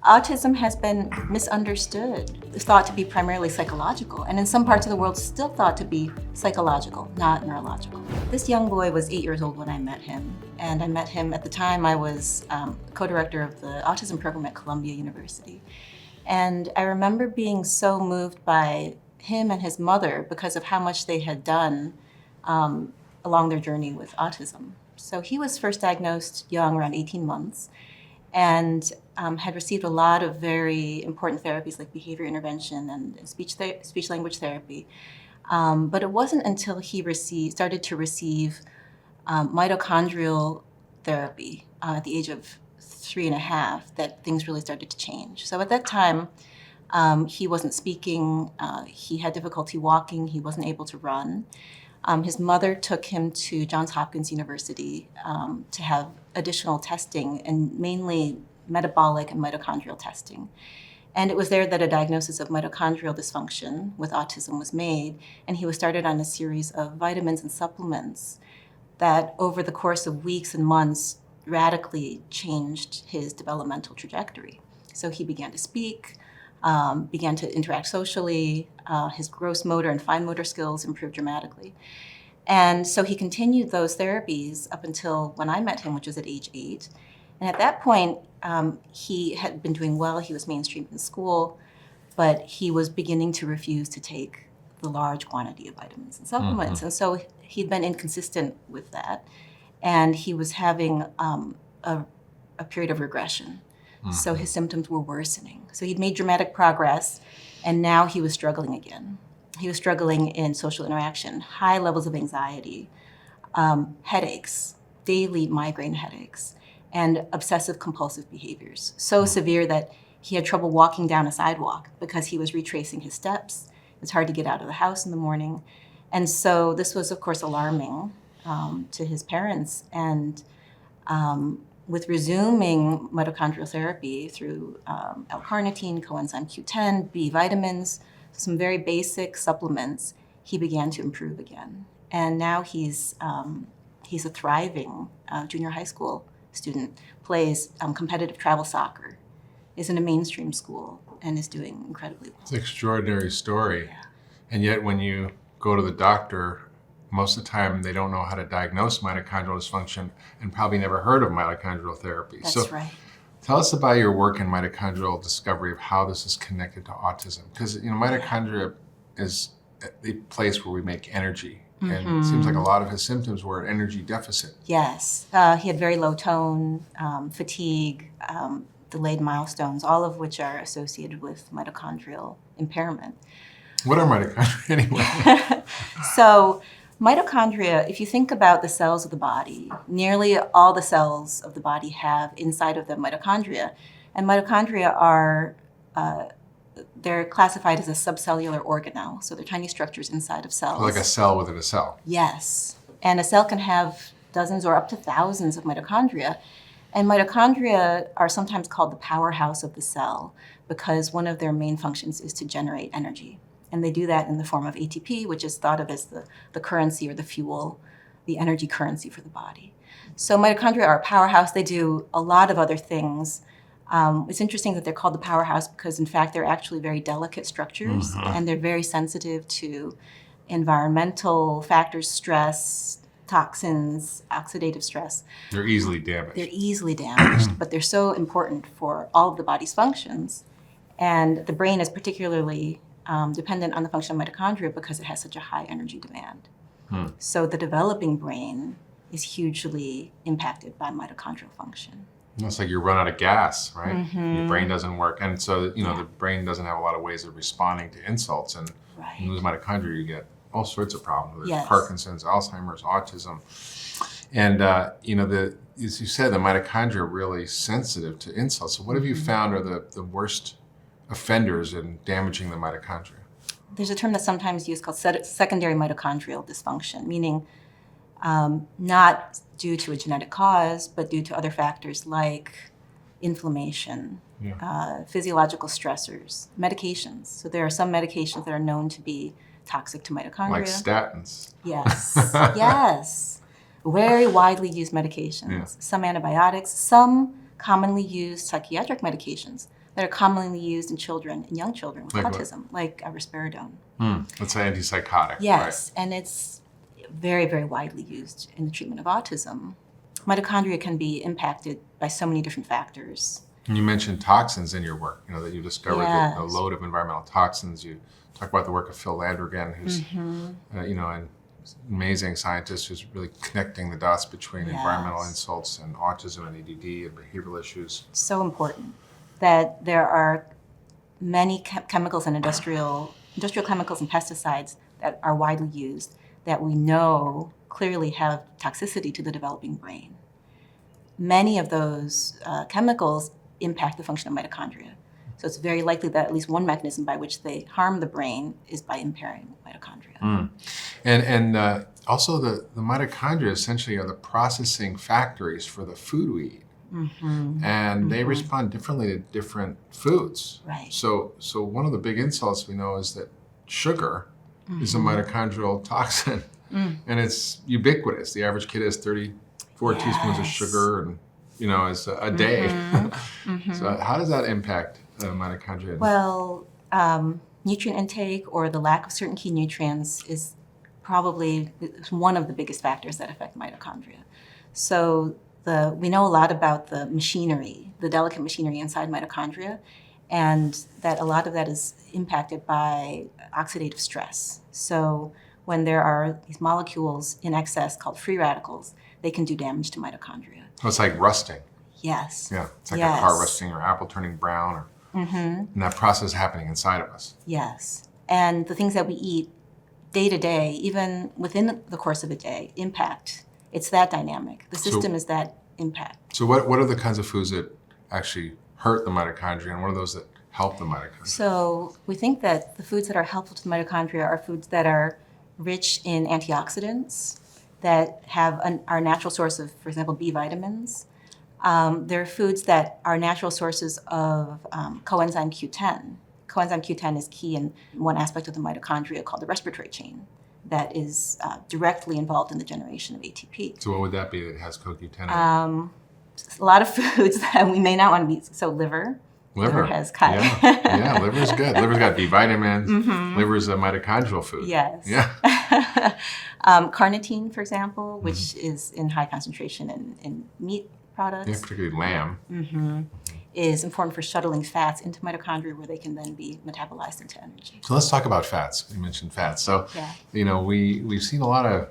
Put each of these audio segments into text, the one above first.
Autism has been misunderstood. It's thought to be primarily psychological, and in some parts of the world still thought to be psychological, not neurological. This young boy was 8 years old when I met him, and I met him at the time I was co-director of the autism program at Columbia University. And I remember being so moved by him and his mother because of how much they had done along their journey with autism. So he was first diagnosed young, around 18 months, and had received a lot of very important therapies like behavior intervention and speech-language therapy. But it wasn't until he started to receive mitochondrial therapy at the age of 3.5 that things really started to change. So at that time, he wasn't speaking, he had difficulty walking, he wasn't able to run. His mother took him to Johns Hopkins University to have additional testing, and mainly metabolic and mitochondrial testing. And it was there that a diagnosis of mitochondrial dysfunction with autism was made, and he was started on a series of vitamins and supplements that over the course of weeks and months radically changed his developmental trajectory. So he began to speak, began to interact socially, his gross motor and fine motor skills improved dramatically. And so he continued those therapies up until when I met him, which was at age 8. And at that point, he had been doing well, he was mainstreamed in school, but he was beginning to refuse to take the large quantity of vitamins and supplements. And so he'd been inconsistent with that. And he was having a period of regression. So his symptoms were worsening. So he'd made dramatic progress, and now he was struggling again. He was struggling in social interaction, high levels of anxiety, headaches, daily migraine headaches, and obsessive compulsive behaviors. So severe that he had trouble walking down a sidewalk because he was retracing his steps. It's hard to get out of the house in the morning. And so this was, of course, alarming to his parents. And with resuming mitochondrial therapy through L-carnitine, coenzyme Q10, B vitamins, some very basic supplements, he began to improve again. And now he's a thriving junior high school student, plays competitive travel soccer, is in a mainstream school, and is doing incredibly well. It's an extraordinary story. Yeah. And yet when you go to the doctor, most of the time they don't know how to diagnose mitochondrial dysfunction and probably never heard of mitochondrial therapy. That's right. Tell us about your work in mitochondrial discovery of how this is connected to autism. Because mitochondria is the place where we make energy. And it seems like a lot of his symptoms were an energy deficit. Yes, he had very low tone, fatigue, delayed milestones, all of which are associated with mitochondrial impairment. What are mitochondria anyway? So mitochondria, if you think about the cells of the body, nearly all the cells of the body have inside of them mitochondria. And mitochondria are, they're classified as a subcellular organelle. So they're tiny structures inside of cells. Like a cell within a cell. Yes. And a cell can have dozens or up to thousands of mitochondria. And mitochondria are sometimes called the powerhouse of the cell because one of their main functions is to generate energy. And they do that in the form of ATP, which is thought of as the currency or the fuel, the energy currency for the body. So mitochondria are a powerhouse. They do a lot of other things. It's interesting that they're called the powerhouse because, in fact, they're actually very delicate structures, and they're very sensitive to environmental factors, stress, toxins, oxidative stress. They're easily damaged. They're easily damaged, but they're so important for all of the body's functions. And the brain is particularly dependent on the function of mitochondria because it has such a high energy demand. So the developing brain is hugely impacted by mitochondrial function. It's like you run out of gas, right? Your brain doesn't work. And so, the brain doesn't have a lot of ways of responding to insults. And when you lose mitochondria, you get all sorts of problems. There's Parkinson's, Alzheimer's, autism. And, as you said, the mitochondria are really sensitive to insults. So what have you found are the worst offenders in damaging the mitochondria? There's a term that's sometimes used called secondary mitochondrial dysfunction, meaning not due to a genetic cause, but due to other factors like inflammation, physiological stressors, medications. So there are some medications that are known to be toxic to mitochondria. Like statins. Yes, yes. Very widely used medications. Some antibiotics, some commonly used psychiatric medications, that are commonly used in children, in young children with autism, like risperidone. That's an antipsychotic. Yes, right? and it's very, very widely used in the treatment of autism. Mitochondria can be impacted by so many different factors. And you mentioned toxins in your work, that you discovered the load of environmental toxins. You talk about the work of Phil Landrigan, who's, an amazing scientist who's really connecting the dots between environmental insults and autism and ADD and behavioral issues. So important that there are many chemicals and industrial chemicals and pesticides that are widely used that we know clearly have toxicity to the developing brain. Many of those chemicals impact the function of mitochondria. So it's very likely that at least one mechanism by which they harm the brain is by impairing mitochondria. And also the mitochondria essentially are the processing factories for the food we eat. And they respond differently to different foods. Right. So one of the big insults we know is that sugar is a mitochondrial toxin. And it's ubiquitous. The average kid has 34 teaspoons of sugar and is a day. So how does that impact mitochondria? Well, nutrient intake or the lack of certain key nutrients is probably one of the biggest factors that affect mitochondria. So we know a lot about the machinery, the delicate machinery inside mitochondria, and that a lot of that is impacted by oxidative stress. So when there are these molecules in excess called free radicals, they can do damage to mitochondria. So it's like rusting. Yes. Yeah, it's like a car rusting or apple turning brown, and that process happening inside of us. Yes. And the things that we eat day to day, even within the course of a day, impact. It's that dynamic. The system is that impact. So what are the kinds of foods that actually hurt the mitochondria, and what are those that help the mitochondria? So we think that the foods that are helpful to the mitochondria are foods that are rich in antioxidants, that have our natural source of, for example, B vitamins. There are foods that are natural sources of coenzyme Q10. Coenzyme Q10 is key in one aspect of the mitochondria called the respiratory chain that is directly involved in the generation of ATP. So what would that be that has CoQ10 in it? A lot of foods that we may not want to eat. So liver. Liver has chi. Yeah, liver's good. Liver's got B vitamins. Liver's a mitochondrial food. Yes. Yeah. Carnitine, for example, which is in high concentration in meat products. Yeah, particularly lamb. Is important for shuttling fats into mitochondria where they can then be metabolized into energy. So let's talk about fats. You mentioned fats. So, we've seen a lot of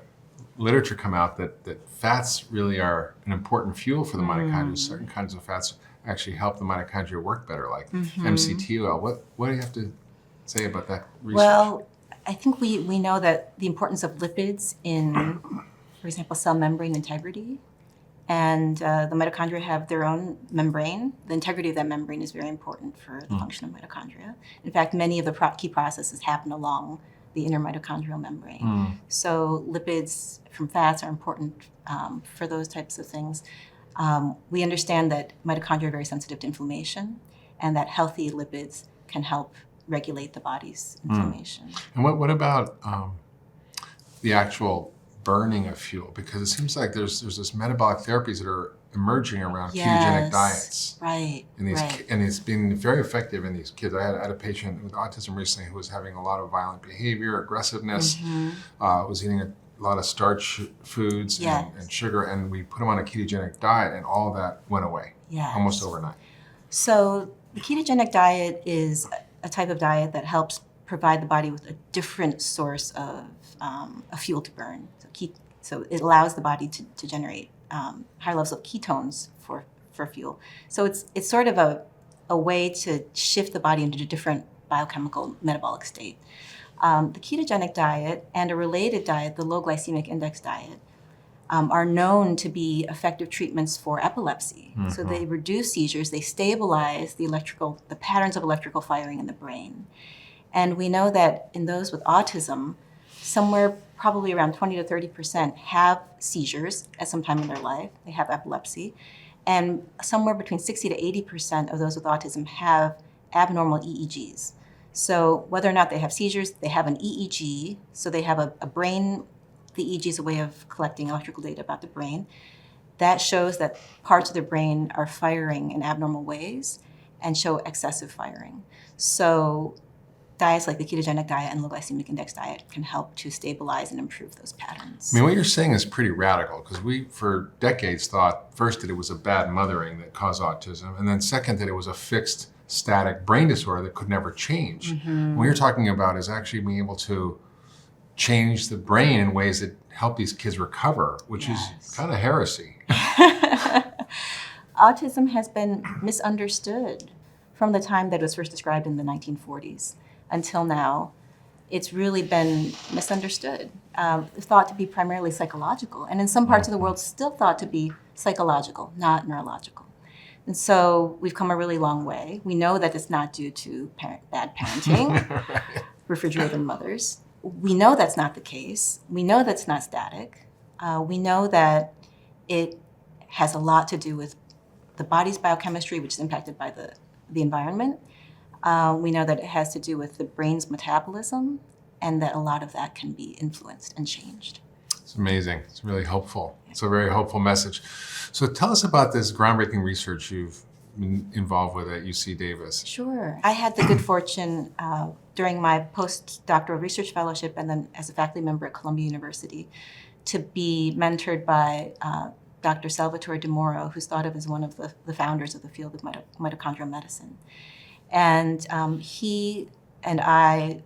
literature come out that fats really are an important fuel for the mitochondria. Certain kinds of fats actually help the mitochondria work better, like MCT-oil. What do you have to say about that research? Well, I think we know that the importance of lipids in, for example, cell membrane integrity. And the mitochondria have their own membrane. The integrity of that membrane is very important for the function of mitochondria. In fact, many of the key processes happen along the inner mitochondrial membrane. So lipids from fats are important for those types of things. We understand that mitochondria are very sensitive to inflammation, and that healthy lipids can help regulate the body's inflammation. And what about the actual burning of fuel? Because it seems like there's this metabolic therapies that are emerging around ketogenic diets. Right. And it's been very effective in these kids. I had a patient with autism recently who was having a lot of violent behavior, aggressiveness, was eating a lot of starch foods and sugar, and we put him on a ketogenic diet, and all of that went away almost overnight. So the ketogenic diet is a type of diet that helps provide the body with a different source of a fuel to burn. So it allows the body to generate high levels of ketones for fuel. So it's sort of a way to shift the body into a different biochemical metabolic state. The ketogenic diet and a related diet, the low glycemic index diet, are known to be effective treatments for epilepsy. So they reduce seizures, they stabilize the patterns of electrical firing in the brain. And we know that in those with autism, somewhere probably around 20 to 30% have seizures at some time in their life. They have epilepsy. And somewhere between 60 to 80% of those with autism have abnormal EEGs. So whether or not they have seizures, they have an EEG. So they have a brain. The EEG is a way of collecting electrical data about the brain. That shows that parts of the brain are firing in abnormal ways. and show excessive firing. So diets like the ketogenic diet and low glycemic index diet can help to stabilize and improve those patterns. I mean, what you're saying is pretty radical, because we, for decades, thought first that it was a bad mothering that caused autism, and then second that it was a fixed, static brain disorder that could never change. What you're talking about is actually being able to change the brain in ways that help these kids recover, which is kind of heresy. Autism has been misunderstood from the time that it was first described in the 1940s until now. It's really been misunderstood, thought to be primarily psychological, and in some parts of the world still thought to be psychological, not neurological. And so we've come a really long way. We know that it's not due to bad parenting, Right. refrigerator mothers. We know that's not the case. We know that's not static. We know that it has a lot to do with the body's biochemistry, which is impacted by the environment. We know that it has to do with the brain's metabolism, and that a lot of that can be influenced and changed. It's amazing. It's really helpful. It's a very hopeful message. So tell us about this groundbreaking research you've been involved with at UC Davis. Sure. I had the good fortune during my postdoctoral research fellowship and then as a faculty member at Columbia University to be mentored by Dr. Salvatore De Moro, who's thought of as one of the founders of the field of mitochondrial medicine. And he and I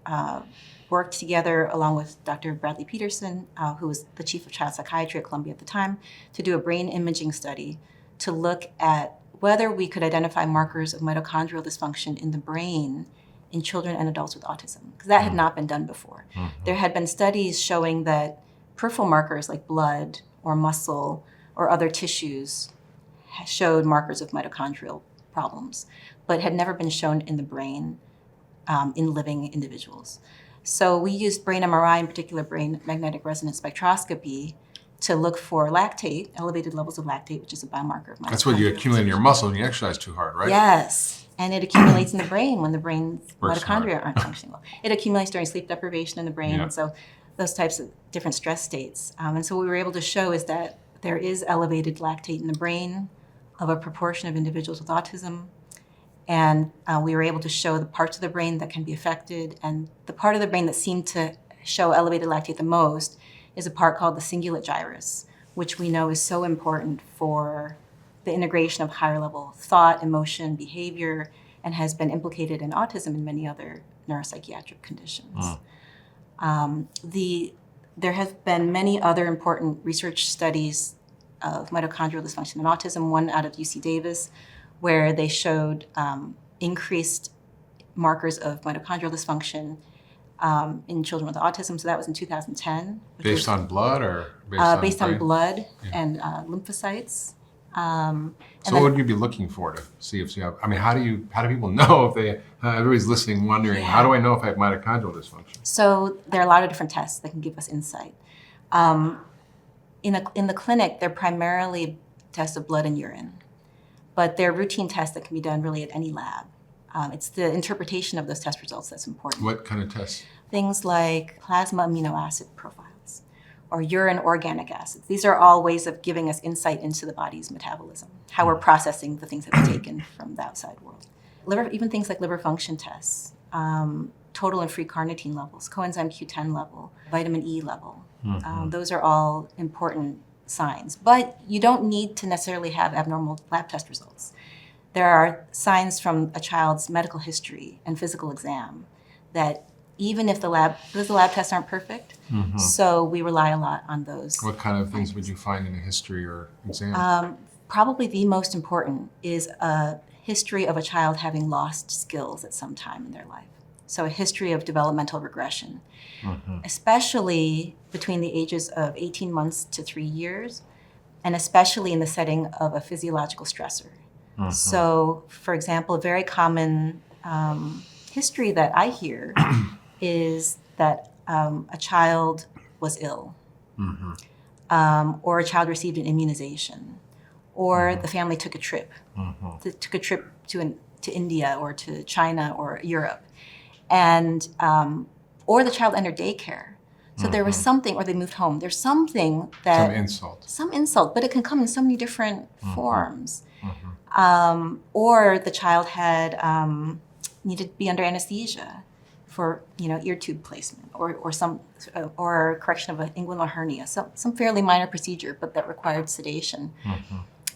worked together along with Dr. Bradley Peterson, who was the chief of child psychiatry at Columbia at the time, to do a brain imaging study to look at whether we could identify markers of mitochondrial dysfunction in the brain in children and adults with autism, because that had not been done before. There had been studies showing that peripheral markers like blood or muscle or other tissues showed markers of mitochondrial problems, but had never been shown in the brain in living individuals. So we used brain MRI, in particular brain magnetic resonance spectroscopy, to look for lactate, elevated levels of lactate, which is a biomarker of mitochondria. That's what you accumulate in your muscle when you exercise too hard, right? Yes, and it accumulates in the brain when the brain's Works mitochondria aren't functioning well. It accumulates during sleep deprivation in the brain, and so those types of different stress states. And so what we were able to show is that there is elevated lactate in the brain of a proportion of individuals with autism. And we were able to show the parts of the brain that can be affected. And the part of the brain that seemed to show elevated lactate the most is a part called the cingulate gyrus, which we know is so important for the integration of higher level thought, emotion, behavior, and has been implicated in autism and many other neuropsychiatric conditions. There have been many other important research studies of mitochondrial dysfunction in autism, one out of UC Davis, where they showed increased markers of mitochondrial dysfunction in children with autism. So that was in 2010. Based on blood or based on blood and lymphocytes. So what would you be looking for to see if you have, I mean, how do people know if they, everybody's listening wondering, how do I know if I have mitochondrial dysfunction? So there are a lot of different tests that can give us insight. In the clinic, they're primarily tests of blood and urine, but they're routine tests that can be done really at any lab. It's the interpretation of those test results that's important. What kind of tests? Things like plasma amino acid profiles or urine organic acids. These are all ways of giving us insight into the body's metabolism, how we're processing the things that we've taken from the outside world. Even things like liver function tests, total and free carnitine levels, coenzyme Q10 level, vitamin E level. Those are all important signs. But you don't need to necessarily have abnormal lab test results. There are signs from a child's medical history and physical exam that even if the lab tests aren't perfect, so we rely a lot on those. What kind of things would you find in a history or exam? Probably the most important is a history of a child having lost skills at some time in their life. So a history of developmental regression, especially between the ages of 18 months to 3 years, and especially in the setting of a physiological stressor. So, for example, a very common history that I hear is that a child was ill, or a child received an immunization, or the family took a trip, to India or to China or Europe, and or the child entered daycare. So there was something, or they moved home. There's something that Some insult. Some insult, but it can come in so many different forms. Or the child had needed to be under anesthesia for ear tube placement or correction of an inguinal hernia, some fairly minor procedure, but that required sedation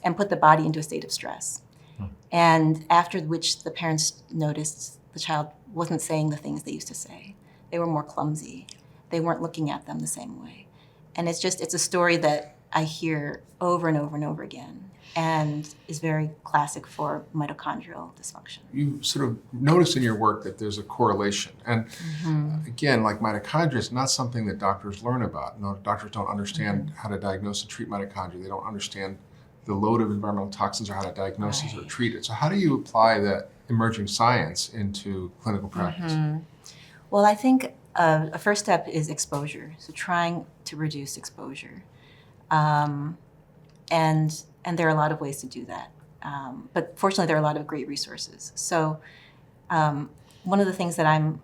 and put the body into a state of stress. And after which the parents noticed the child wasn't saying the things they used to say. They were more clumsy. They weren't looking at them the same way. And it's a story that I hear over and over and over again, and is very classic for mitochondrial dysfunction. You sort of notice in your work that there's a correlation. And again, like mitochondria is not something that doctors learn about. No, doctors don't understand how to diagnose and treat mitochondria. They don't understand the load of environmental toxins or how to diagnose it or treat it. So how do you apply that emerging science into clinical practice? Well, I think a first step is exposure. So trying to reduce exposure. And there are a lot of ways to do that. But fortunately, there are a lot of great resources. So one of the things that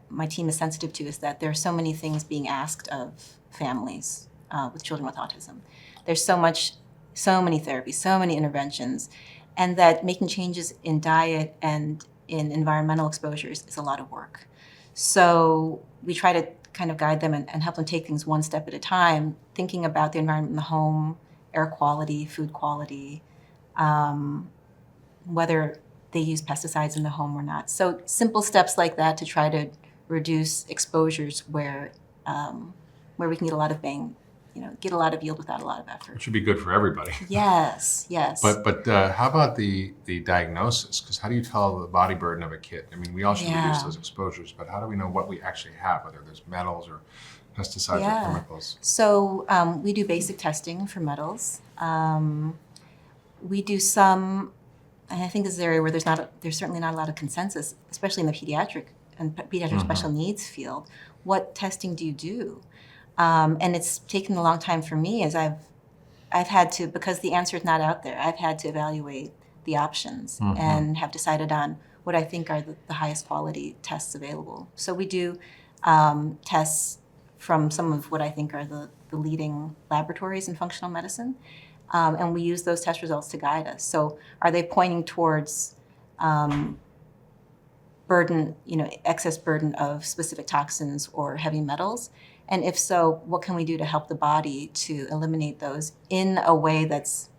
my team is sensitive to is that there are so many things being asked of families with children with autism. There's so many therapies, so many interventions, and that making changes in diet and in environmental exposures is a lot of work. So we try to kind of guide them and help them take things one step at a time, thinking about the environment in the home, air quality, food quality, whether they use pesticides in the home or not. So simple steps like that to try to reduce exposures where we can get a lot of get a lot of yield without a lot of effort. It should be good for everybody. Yes. But how about the diagnosis? Because how do you tell the body burden of a kid? I mean, we all should reduce those exposures, but how do we know what we actually have, whether there's metals or pesticides or chemicals? So we do basic testing for metals. We do some, and I think this is an area where there's certainly not a lot of consensus, especially in the pediatric special needs field. What testing do you do? And it's taken a long time for me as I've had to, because the answer is not out there, I've had to evaluate the options and have decided on what I think are the highest quality tests available. So we do tests from some of what I think are the leading laboratories in functional medicine. And we use those test results to guide us. So are they pointing towards burden, excess burden of specific toxins or heavy metals? And if so, what can we do to help the body to eliminate those in a way that's,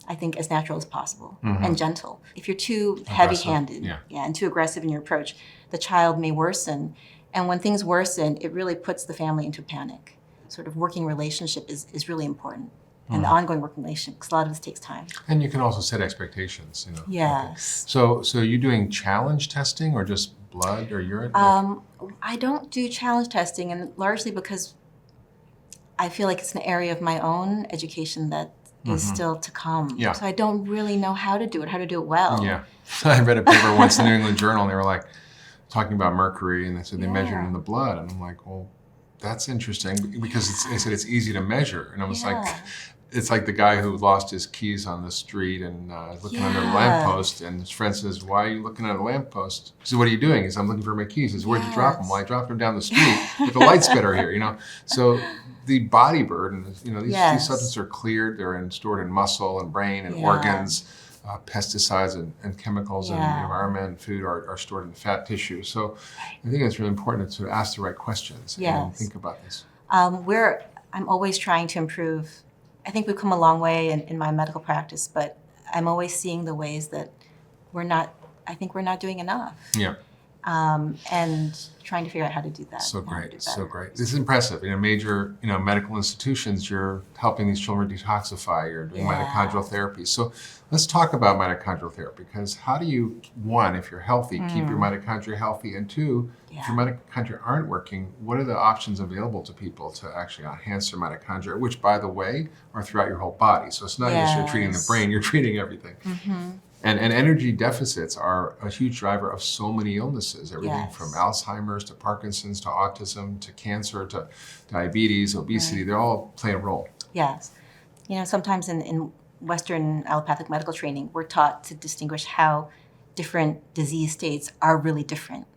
I think, as natural as possible and gentle? If you're too heavy-handed and too aggressive in your approach, the child may worsen. And when things worsen, it really puts the family into panic. Sort of working relationship is really important. And the ongoing working relationship, because a lot of this takes time. And you can also set expectations. Yes. Okay. So you're doing challenge testing or just blood or urine? I don't do challenge testing, and largely because I feel like it's an area of my own education that is still to come. Yeah. So I don't really know how to do it well. Yeah. I read a paper once in the New England Journal, and they were like talking about mercury, and they said they measured it in the blood. And I'm like, well, that's interesting, because they said it's easy to measure. And I was like, it's like the guy who lost his keys on the street and looking under a lamppost, and his friend says, "Why are you looking at a lamppost?" He says, "What are you doing?" He says, "I'm looking for my keys." He says, "Where'd you drop them?" "Well, I dropped them down the street, but the light's better here." So the body burden, these substances are cleared. They're stored in muscle and brain and organs. Pesticides and chemicals in the environment and food are stored in fat tissue. So I think it's really important to ask the right questions and think about this. I'm always trying to improve. I think we've come a long way in my medical practice, but I'm always seeing the ways that we're not doing enough. Yeah. And trying to figure out how to do that. So great. This is impressive. In major, medical institutions, you're helping these children detoxify. You're doing mitochondrial therapy. So let's talk about mitochondrial therapy, because how do you, one, if you're healthy, keep your mitochondria healthy, and two, if your mitochondria aren't working, what are the options available to people to actually enhance their mitochondria, which, by the way, are throughout your whole body. So it's not just you're treating the brain, you're treating everything. And energy deficits are a huge driver of so many illnesses, everything from Alzheimer's to Parkinson's to autism to cancer to diabetes, obesity, they all play a role. Yes. Sometimes in Western allopathic medical training, we're taught to distinguish how different disease states are really different,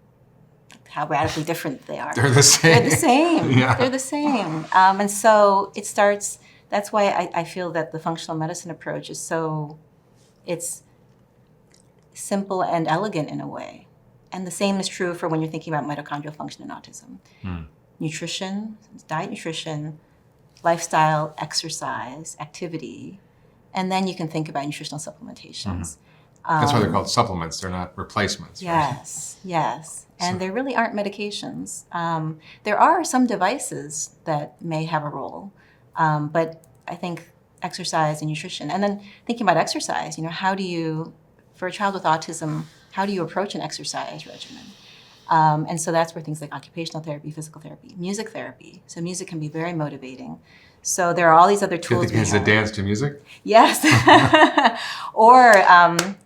how radically different they are. They're the same. They're the same. They're the same. And so it starts, that's why I feel that the functional medicine approach is so it's simple and elegant in a way. And the same is true for when you're thinking about mitochondrial function in autism. Nutrition, diet, nutrition, lifestyle, exercise, activity, and then you can think about nutritional supplementations. That's why they're called supplements. They're not replacements. Yes, right? Yes. And there really aren't medications. There are some devices that may have a role, but I think exercise and nutrition. And then thinking about exercise, how do you, for a child with autism, how do you approach an exercise regimen? And so that's where things like occupational therapy, physical therapy, music therapy. So music can be very motivating. So there are all these other tools. Is it dance to music? Yes. Or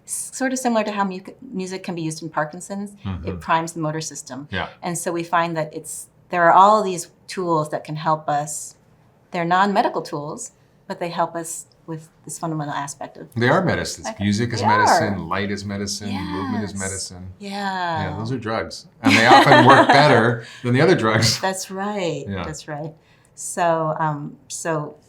sort of similar to how music can be used in Parkinson's, it primes the motor system. Yeah. And so we find that there are all these tools that can help us. They're non-medical tools, but they help us with this fundamental aspect of. They are medicines. Music is medicine, light is medicine, movement is medicine. Yeah. Yeah, those are drugs. And they often work better than the other drugs. That's right. Yeah. That's right. So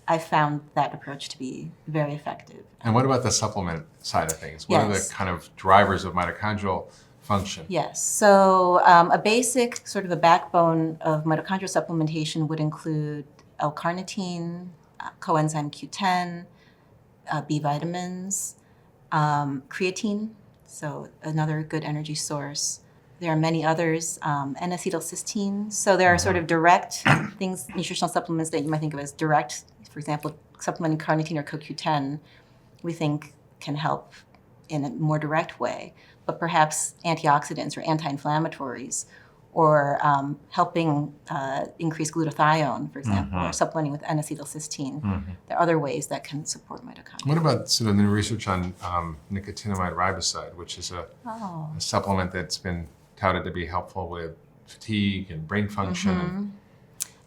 I found that approach to be very effective. And what about the supplement side of things? What are the kind of drivers of mitochondrial function? Yes. So a basic sort of a backbone of mitochondrial supplementation would include L-carnitine, coenzyme Q10, B vitamins, creatine, so another good energy source. There are many others, N-acetylcysteine. So there are sort of direct things, nutritional supplements that you might think of as direct. For example, supplementing carnitine or CoQ10, we think can help in a more direct way. But perhaps antioxidants or anti-inflammatories, or helping increase glutathione, for example, or supplementing with N-acetylcysteine. There are other ways that can support mitochondria. What about sort of the research on nicotinamide riboside, which is a supplement that's been touted to be helpful with fatigue and brain function?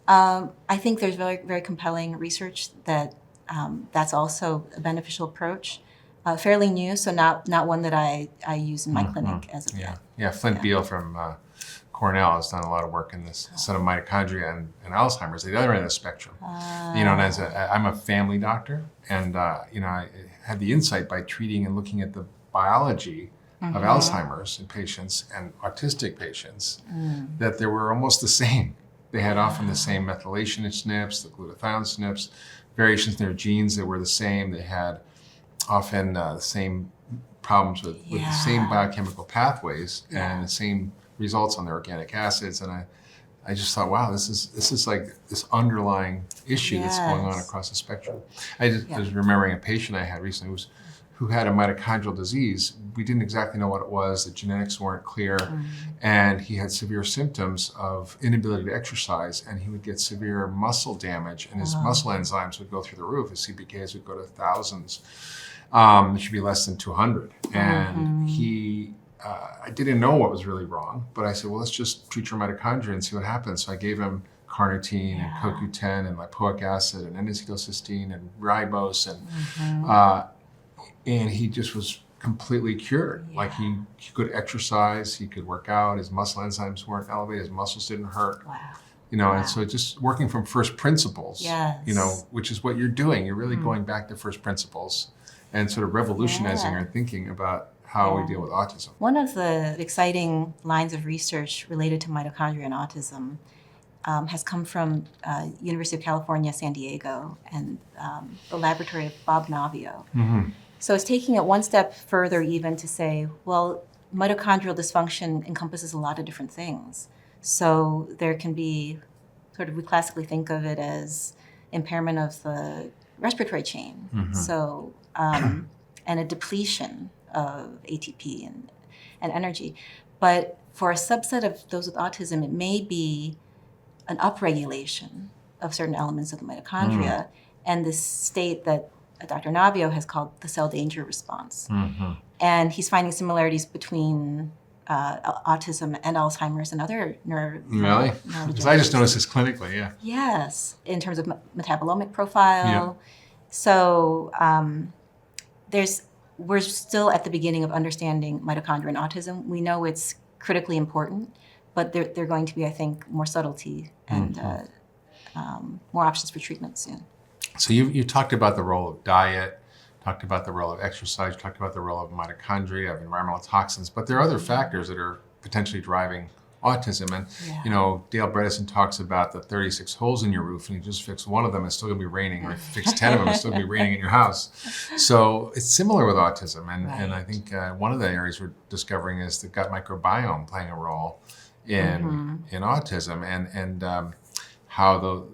I think there's very, very compelling research that that's also a beneficial approach. Fairly new, so not one that I use in my clinic as of yet. Yeah, Flint Beal from Cornell has done a lot of work in this set of mitochondria and Alzheimer's, the other end of the spectrum. And I'm a family doctor, and I had the insight by treating and looking at the biology of Alzheimer's in patients and autistic patients that they were almost the same. They had often the same methylation SNPs, the glutathione SNPs, variations in their genes that were the same. They had often the same problems with the same biochemical pathways and the same results on their organic acids. And I just thought, wow, this is like this underlying issue that's going on across the spectrum. I was remembering a patient I had recently who had a mitochondrial disease. We didn't exactly know what it was. The genetics weren't clear. And he had severe symptoms of inability to exercise, and he would get severe muscle damage, and his muscle enzymes would go through the roof. His CPKs would go to thousands. It should be less than 200. And I didn't know what was really wrong, but I said, well, let's just treat your mitochondria and see what happens. So I gave him carnitine and CoQ10 and lipoic acid and N-acetylcysteine and ribose, and he just was completely cured. Like he could exercise, he could work out, his muscle enzymes weren't elevated, his muscles didn't hurt. And so just working from first principles, which is what you're doing. You're really going back to first principles and sort of revolutionizing our thinking about how we deal with autism. One of the exciting lines of research related to mitochondria and autism has come from University of California, San Diego, and the laboratory of Bob Navio. So it's taking it one step further even to say, well, mitochondrial dysfunction encompasses a lot of different things. So there can be we classically think of it as impairment of the respiratory chain. So, and a depletion of ATP and energy. But for a subset of those with autism, it may be an upregulation of certain elements of the mitochondria and this state that Dr. Navio has called the cell danger response. And he's finding similarities between autism and Alzheimer's and other Really? Because I just noticed this clinically, Yes, in terms of metabolomic profile. So we're still at the beginning of understanding mitochondria and autism. We know it's critically important, but there are going to be, I think, more subtlety and more options for treatment soon. So you talked about the role of diet, talked about the role of exercise, talked about the role of mitochondria, of environmental toxins, but there are other factors that are potentially driving autism. And, Dale Bredesen talks about the 36 holes in your roof, and you just fix one of them, it's still going to be raining, or if you fix 10 of them, it's still going to be raining in your house. So it's similar with autism. And I think one of the areas we're discovering is the gut microbiome playing a role in autism, and how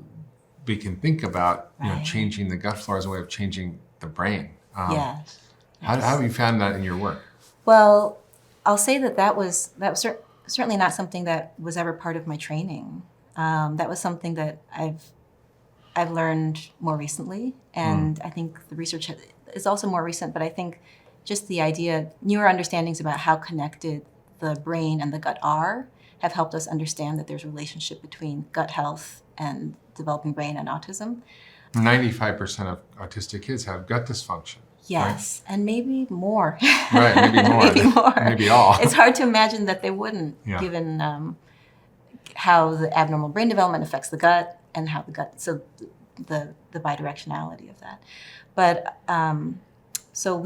we can think about changing the gut flora as a way of changing the brain. How have you found that in your work? Well, I'll say that was certainly not something that was ever part of my training. That was something that I've learned more recently, and I think the research is also more recent. But I think just the idea, newer understandings about how connected the brain and the gut are, have helped us understand that there's a relationship between gut health and developing brain and autism. 95% of autistic kids have gut dysfunction. Yes, right? And maybe more. Right, maybe more. Maybe more. Maybe all. It's hard to imagine that they wouldn't, given how the abnormal brain development affects the gut and how the gut, so the bidirectionality of that. But so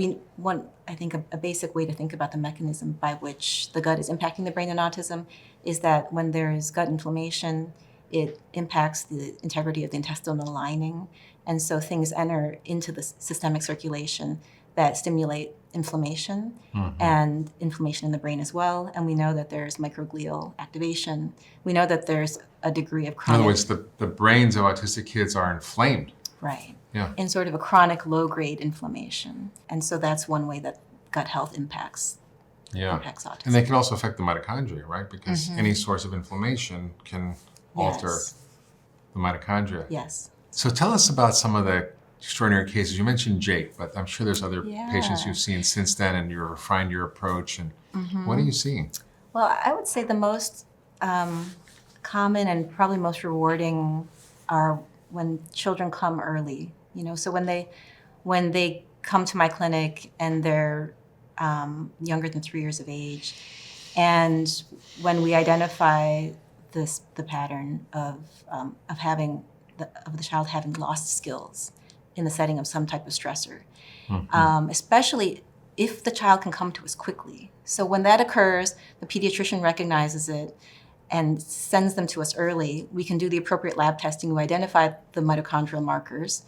I think a basic way to think about the mechanism by which the gut is impacting the brain in autism is that when there is gut inflammation, it impacts the integrity of the intestinal lining. And so things enter into the systemic circulation that stimulate inflammation and inflammation in the brain as well. And we know that there's microglial activation. We know that there's a degree of chronic... In other words, the brains of autistic kids are inflamed. Right. Yeah. In sort of a chronic low-grade inflammation. And so that's one way that gut health impacts autism. And they can also affect the mitochondria, right? Because any source of inflammation can alter the mitochondria. Yes. So tell us about some of the extraordinary cases. You mentioned Jake, but I'm sure there's other patients you've seen since then, and you've refined your approach. And what are you seeing? Well, I would say the most common and probably most rewarding are when children come early. So when they come to my clinic and they're younger than 3 years of age, and when we identify the pattern of the child having lost skills in the setting of some type of stressor, especially if the child can come to us quickly. So when that occurs, the pediatrician recognizes it and sends them to us early. We can do the appropriate lab testing, we identify the mitochondrial markers,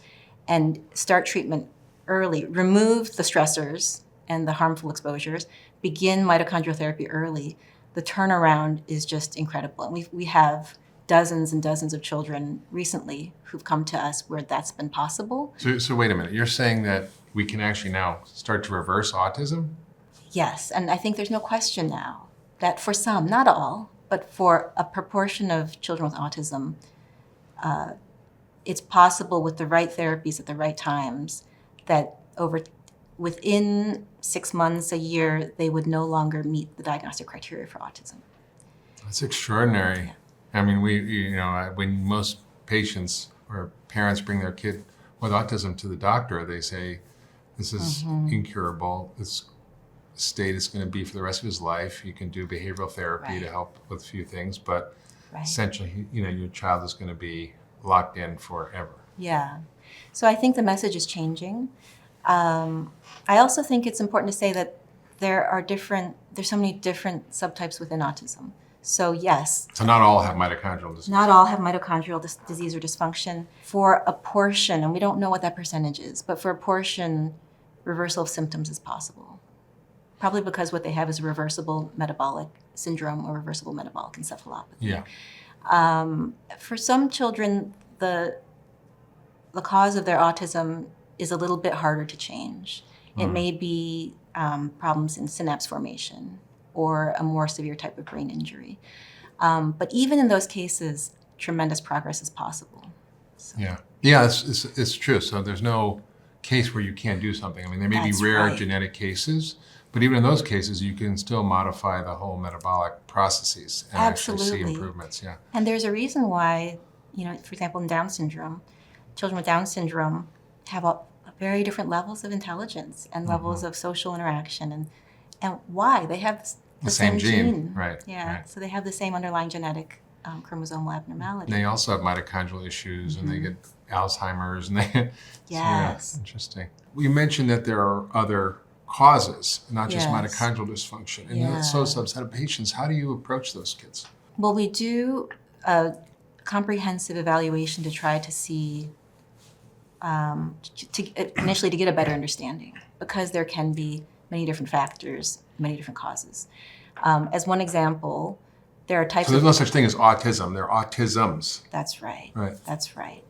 and start treatment early, remove the stressors and the harmful exposures, begin mitochondrial therapy early. The turnaround is just incredible. And we have dozens and dozens of children recently who've come to us where that's been possible. So wait a minute, you're saying that we can actually now start to reverse autism? Yes, and I think there's no question now that for some, not all, but for a proportion of children with autism, it's possible with the right therapies at the right times that within 6 months, a year, they would no longer meet the diagnostic criteria for autism. That's extraordinary. Yeah. I mean, when most patients or parents bring their kid with autism to the doctor, they say, this is incurable. This state is going to be for the rest of his life. You can do behavioral therapy to help with a few things, but essentially, your child is going to be locked in forever. Yeah. So I think the message is changing. I also think it's important to say that there's so many different subtypes within autism. So yes. So not all have mitochondrial disease. Not all have mitochondrial disease or dysfunction. For a portion, and we don't know what that percentage is, but for a portion, reversal of symptoms is possible. Probably because what they have is a reversible metabolic syndrome or reversible metabolic encephalopathy. Yeah. For some children, the cause of their autism is a little bit harder to change. It may be problems in synapse formation or a more severe type of brain injury. But even in those cases, tremendous progress is possible. So. Yeah, it's true. So there's no case where you can't do something. I mean, there may be rare genetic cases, but even in those cases, you can still modify the whole metabolic processes and actually see improvements. Yeah. And there's a reason why, for example, in Down syndrome, children with Down syndrome have very different levels of intelligence and levels of social interaction, and why they have the same gene. Right. Yeah. Right. So they have the same underlying genetic chromosomal abnormality. They also have mitochondrial issues, and they get Alzheimer's, and they, Yes. Yeah, interesting. You mentioned that there are other causes, not just Yes. mitochondrial dysfunction. And Yeah. so subset of patients, how do you approach those kids? Well, we do a comprehensive evaluation to try to see, initially to get a better understanding, because there can be many different factors, many different causes. As one example, there are types So there's no such thing as autism, there are autisms. That's right. Right. That's right.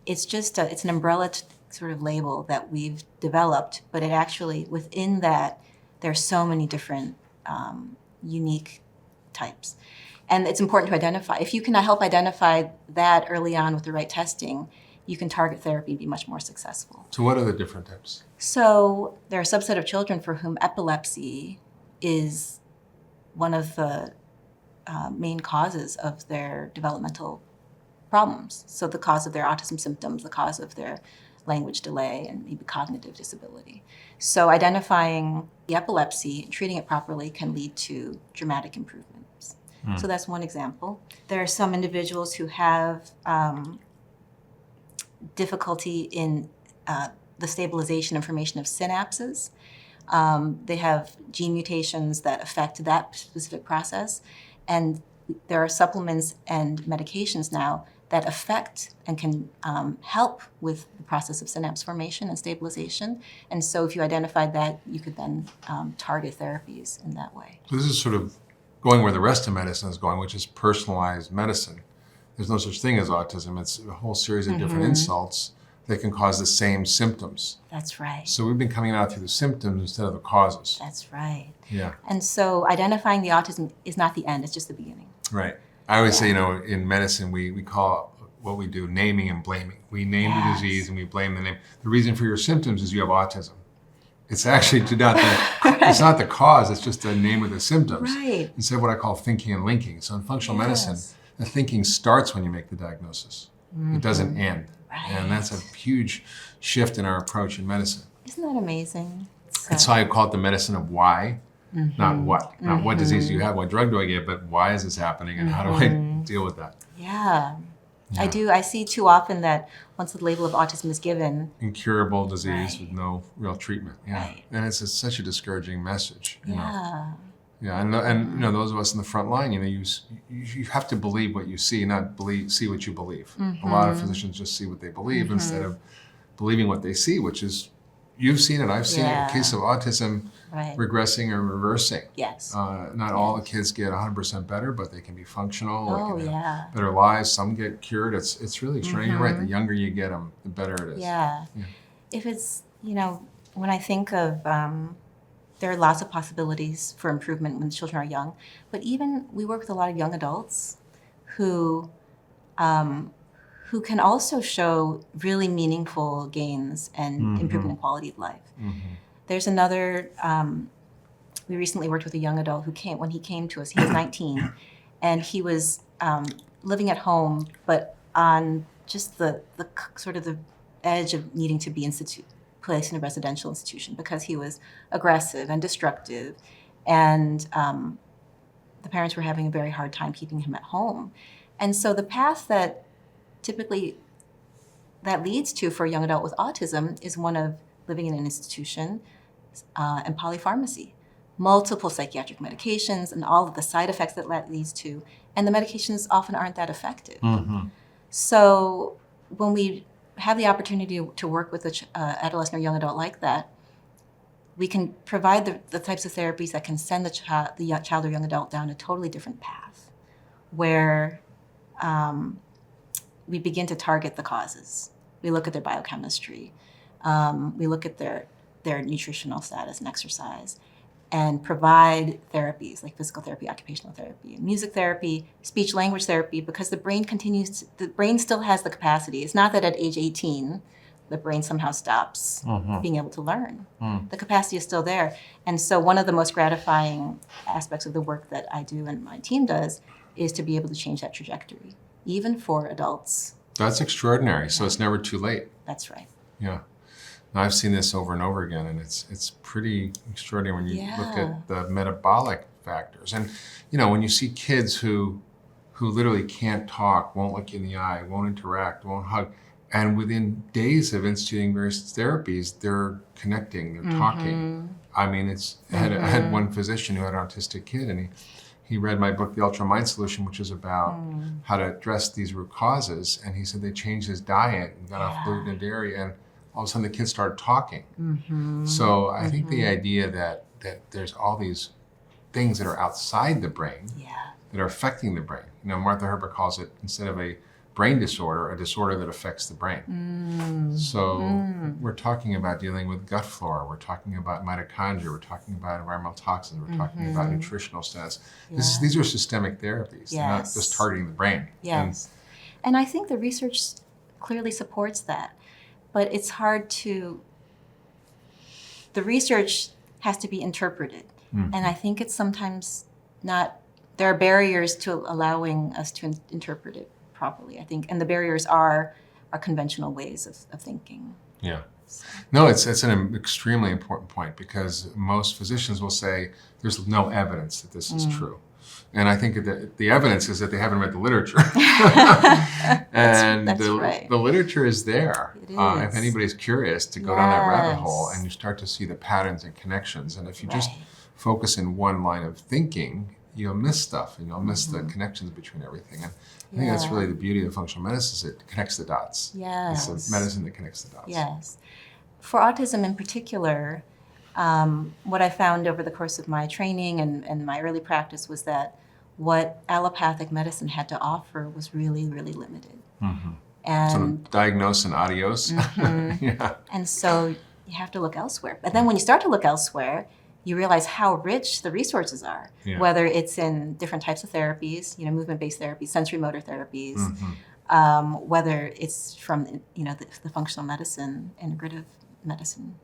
It's just it's an umbrella sort of label that we've developed, but it actually, within that, there's so many different unique types. And it's important to identify. If you can help identify that early on with the right testing, you can target therapy and be much more successful. So what are the different types? So there are a subset of children for whom epilepsy is one of the main causes of their developmental problems. So the cause of their autism symptoms, the cause of their language delay, and maybe cognitive disability. So identifying the epilepsy and treating it properly can lead to dramatic improvements. So that's one example. There are some individuals who have difficulty in the stabilization and formation of synapses. They have gene mutations that affect that specific process. And there are supplements and medications now that affect and can help with the process of synapse formation and stabilization. And so if you identified that, you could then target therapies in that way. So this is sort of going where the rest of medicine is going, which is personalized medicine. There's no such thing as autism. It's a whole series of different insults that can cause the same symptoms. That's right. So we've been coming out through the symptoms instead of the causes. That's right. Yeah. And so identifying the autism is not the end, it's just the beginning. Right. I always say, in medicine, we call what we do naming and blaming. We name the disease and we blame the name. The reason for your symptoms is you have autism. It's actually it's not the cause, it's just the name of the symptoms. Right. Instead of what I call thinking and linking. So in functional medicine, the thinking starts when you make the diagnosis. It doesn't end. Right. And that's a huge shift in our approach in medicine. Isn't that amazing? That's why I call it the medicine of why, not what. Not what disease do you have, what drug do I get, but why is this happening and how do I deal with that? Yeah. I see too often that once the label of autism is given, incurable disease Right. with no real treatment. Yeah. Right. And it's such a discouraging message. You know? yeah. Yeah, and those of us in the front line, you have to believe what you see, not see what you believe. A lot of physicians just see what they believe instead of believing what they see, which is, you've seen it, I've seen it, a case of autism Right. regressing or reversing. Yes. Not all the kids get 100% better, but they can be functional. Oh, they can have yeah. better lives. Some get cured. It's really extraordinary. You're right. The younger you get them, the better it is. Yeah. If it's, when I think of, there are lots of possibilities for improvement when children are young, but even we work with a lot of young adults who can also show really meaningful gains and improvement in quality of life. There's another, we recently worked with a young adult when he came to us, he was 19, and he was living at home, but on just the sort of the edge of needing to be placed in a residential institution because he was aggressive and destructive, and the parents were having a very hard time keeping him at home. And so the path that typically that leads to for a young adult with autism is one of living in an institution and polypharmacy, multiple psychiatric medications and all of the side effects that leads to, and the medications often aren't that effective. So when we have the opportunity to work with an adolescent or young adult like that, we can provide the types of therapies that can send the child or young adult down a totally different path, where we begin to target the causes. We look at their biochemistry. We look at their nutritional status and exercise, and provide therapies like physical therapy, occupational therapy, music therapy, speech language therapy, because the brain still has the capacity. It's not that at age 18, the brain somehow stops being able to learn. The capacity is still there. And so one of the most gratifying aspects of the work that I do and my team does is to be able to change that trajectory, even for adults. That's extraordinary. So it's never too late. That's right. Yeah. Now, I've seen this over and over again, and it's pretty extraordinary when you look at the metabolic factors. And, when you see kids who literally can't talk, won't look you in the eye, won't interact, won't hug, And within days of instituting various therapies, they're connecting, they're talking. I mean, I had one physician who had an autistic kid, and he read my book, The Ultra Mind Solution, which is about how to address these root causes. And he said they changed his diet and got off gluten and dairy, and all of a sudden the kid started talking. So I think the idea that there's all these things that are outside the brain that are affecting the brain. You know, Martha Herbert calls it, instead of a brain disorder, a disorder that affects the brain. So we're talking about dealing with gut flora, we're talking about mitochondria, we're talking about environmental toxins, we're talking about nutritional status. These are systemic therapies, they're not just targeting the brain. And I think the research clearly supports that, but it's hard the research has to be interpreted. And I think it's sometimes not, there are barriers to allowing us to interpret it properly, I think, and the barriers are conventional ways of thinking. Yeah. No, it's an extremely important point, because most physicians will say there's no evidence that this is true. And I think that the evidence is that they haven't read the literature. And the literature is there. It is. If anybody's curious to go down that rabbit hole, and you start to see the patterns and connections. And if you just focus in one line of thinking, you'll miss stuff, and you'll miss the connections between everything. And I think that's really the beauty of functional medicine, is it connects the dots. It's a medicine that connects the dots. For autism in particular, what I found over the course of my training and my early practice was that what allopathic medicine had to offer was really, really limited. And so diagnose and adios. And so you have to look elsewhere. But then when you start to look elsewhere, you realize how rich the resources are, whether it's in different types of therapies, movement-based therapies, sensory motor therapies, whether it's from, the functional medicine, integrative medicine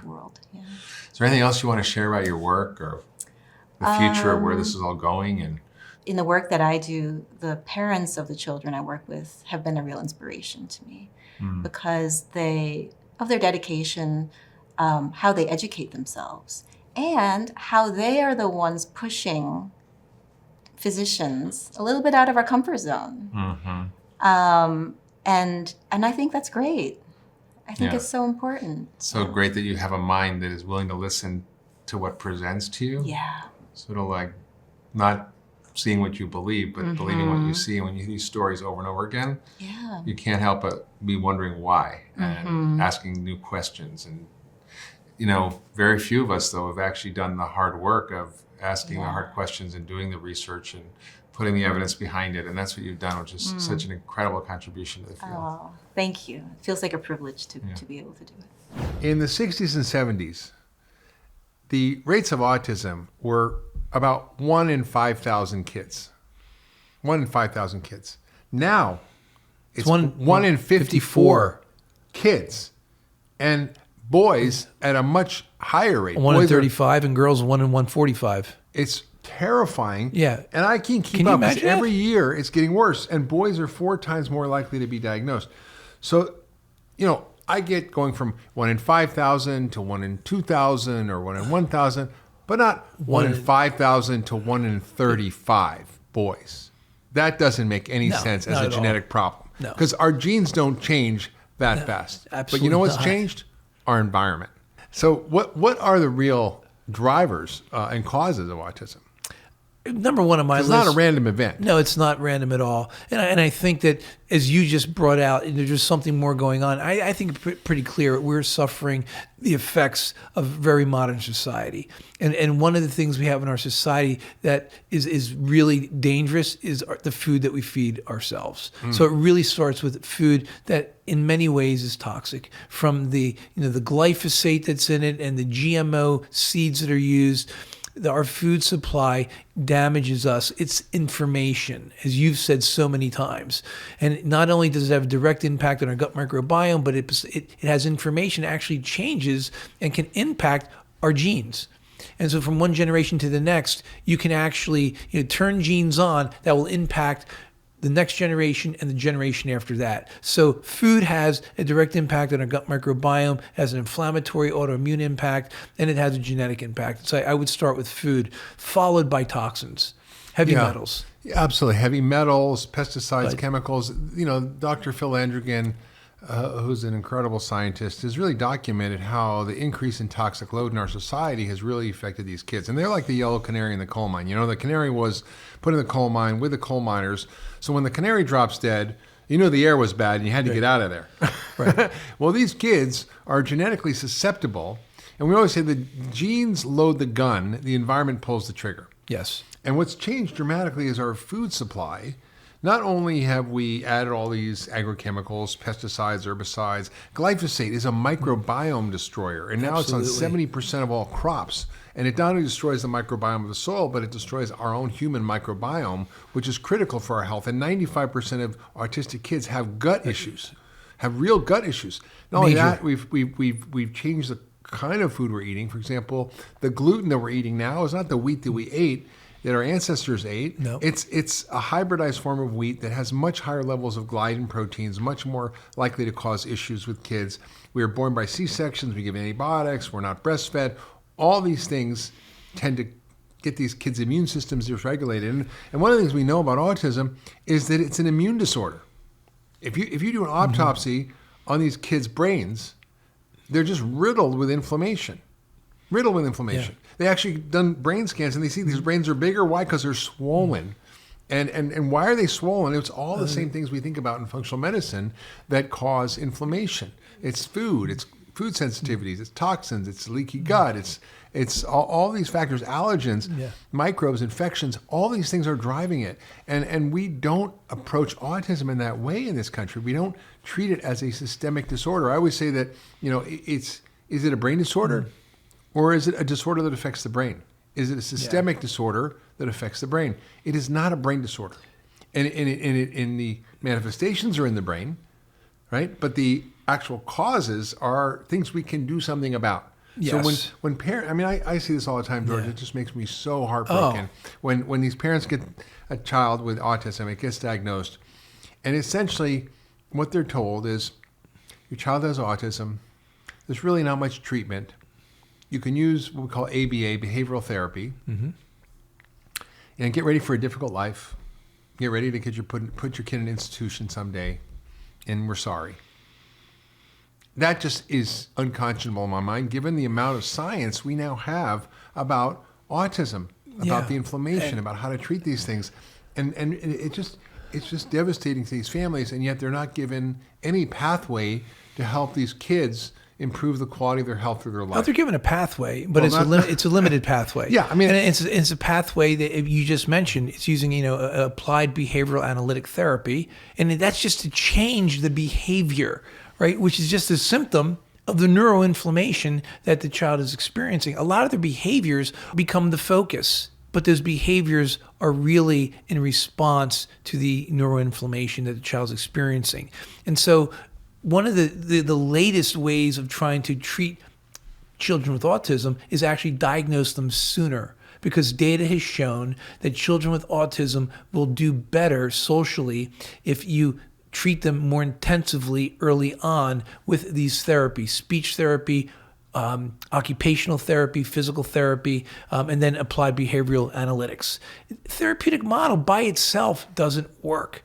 world. Is there anything else you want to share about your work or the future of where this is all going? And in the work that I do, the parents of the children I work with have been a real inspiration to me because of their dedication, how they educate themselves, and how they are the ones pushing physicians a little bit out of our comfort zone. And I think that's great. I think it's so important. So great that you have a mind that is willing to listen to what presents to you. Sort of like not seeing what you believe, but believing what you see. And when you hear these stories over and over again, you can't help but be wondering why and asking new questions. And very few of us, though, have actually done the hard work of asking the hard questions and doing the research and putting the evidence behind it. And that's what you've done, which is such an incredible contribution to the field. Oh, thank you. It feels like a privilege to be able to do it. In the 60s and 70s, the rates of autism were about 1 in 5,000 kids. 1 in 5,000 kids. Now, it's 1 in 54 kids. And boys at a much higher rate. 1 in 35 and girls 1 in 145. It's terrifying. Yeah. And I can't keep up. Every year it's getting worse. And boys are 4 times more likely to be diagnosed. So, I get going from 1 in 5,000 to 1 in 2,000 or 1 in 1,000, but not 1 in 5,000 to 1 in 35 boys. That doesn't make any sense as a genetic problem. Because our genes don't change that fast. Absolutely. But you know what's changed? Our environment. So what are the real drivers and causes of autism? Number one on my list. It's not a random event. No, it's not random at all. And I think that, as you just brought out, there's just something more going on. I think pretty clear we're suffering the effects of very modern society. And one of the things we have in our society that is really dangerous is the food that we feed ourselves. So it really starts with food that in many ways is toxic, from the glyphosate that's in it and the GMO seeds that are used. Our food supply damages us. It's information, as you've said so many times. And not only does it have a direct impact on our gut microbiome, but it has information that actually changes and can impact our genes. And so from one generation to the next, you can actually turn genes on that will impact the next generation and the generation after that. So food has a direct impact on our gut microbiome, has an inflammatory autoimmune impact, and it has a genetic impact. So I would start with food, followed by toxins, heavy metals. Yeah, absolutely. Heavy metals, pesticides, chemicals. Dr. Phil Landrigan who's an incredible scientist, has really documented how the increase in toxic load in our society has really affected these kids. And they're like the yellow canary in the coal mine. You know, the canary was put in the coal mine with the coal miners. So when the canary drops dead, you know the air was bad and you had to get out of there. Right. Well, these kids are genetically susceptible. And we always say the genes load the gun, the environment pulls the trigger. Yes. And what's changed dramatically is our food supply. Not only have we added all these agrochemicals, pesticides, herbicides, glyphosate is a microbiome destroyer. And now Absolutely. It's on 70% of all crops. And it not only destroys the microbiome of the soil, but it destroys our own human microbiome, which is critical for our health. And 95% of autistic kids have gut issues, have real gut issues. Not only that, we've changed the kind of food we're eating. For example, the gluten that we're eating now is not the wheat that we ate, that our ancestors ate. No. It's a hybridized form of wheat that has much higher levels of gliadin proteins, much more likely to cause issues with kids. We are born by C-sections, we give antibiotics, we're not breastfed. All these things tend to get these kids' immune systems dysregulated. And one of the things we know about autism is that it's an immune disorder. If you do an autopsy on these kids' brains, they're just riddled with inflammation. Yeah. They actually done brain scans and they see these brains are bigger. Why? Because they're swollen. And why are they swollen? It's all the same things we think about in functional medicine that cause inflammation. It's food sensitivities, it's toxins, it's leaky gut, it's all these factors, allergens, microbes, infections, all these things are driving it. And we don't approach autism in that way in this country. We don't treat it as a systemic disorder. I always say that, is it a brain disorder? Or is it a disorder that affects the brain? Is it a systemic disorder that affects the brain? It is not a brain disorder. And the manifestations are in the brain, right? But the actual causes are things we can do something about. Yes. So when parents, I see this all the time, George, it just makes me so heartbroken. When these parents get a child with autism, it gets diagnosed, and essentially what they're told is, your child has autism, there's really not much treatment. You can use what we call ABA, behavioral therapy, and get ready for a difficult life. Get ready to put your kid in an institution someday, and we're sorry. That just is unconscionable in my mind, given the amount of science we now have about autism, about the inflammation, about how to treat these things, and it's just devastating to these families, and yet they're not given any pathway to help these kids improve the quality of their health through their life. Oh, they're given a pathway, but it's a limited pathway. Yeah, and it's a pathway that you just mentioned. It's using applied behavioral analytic therapy, and that's just to change the behavior, right? Which is just a symptom of the neuroinflammation that the child is experiencing. A lot of their behaviors become the focus, but those behaviors are really in response to the neuroinflammation that the child's experiencing, and so. One of the latest ways of trying to treat children with autism is actually diagnose them sooner, because data has shown that children with autism will do better socially if you treat them more intensively early on with these therapies, speech therapy, occupational therapy, physical therapy, and then applied behavioral analytics. Therapeutic model by itself doesn't work.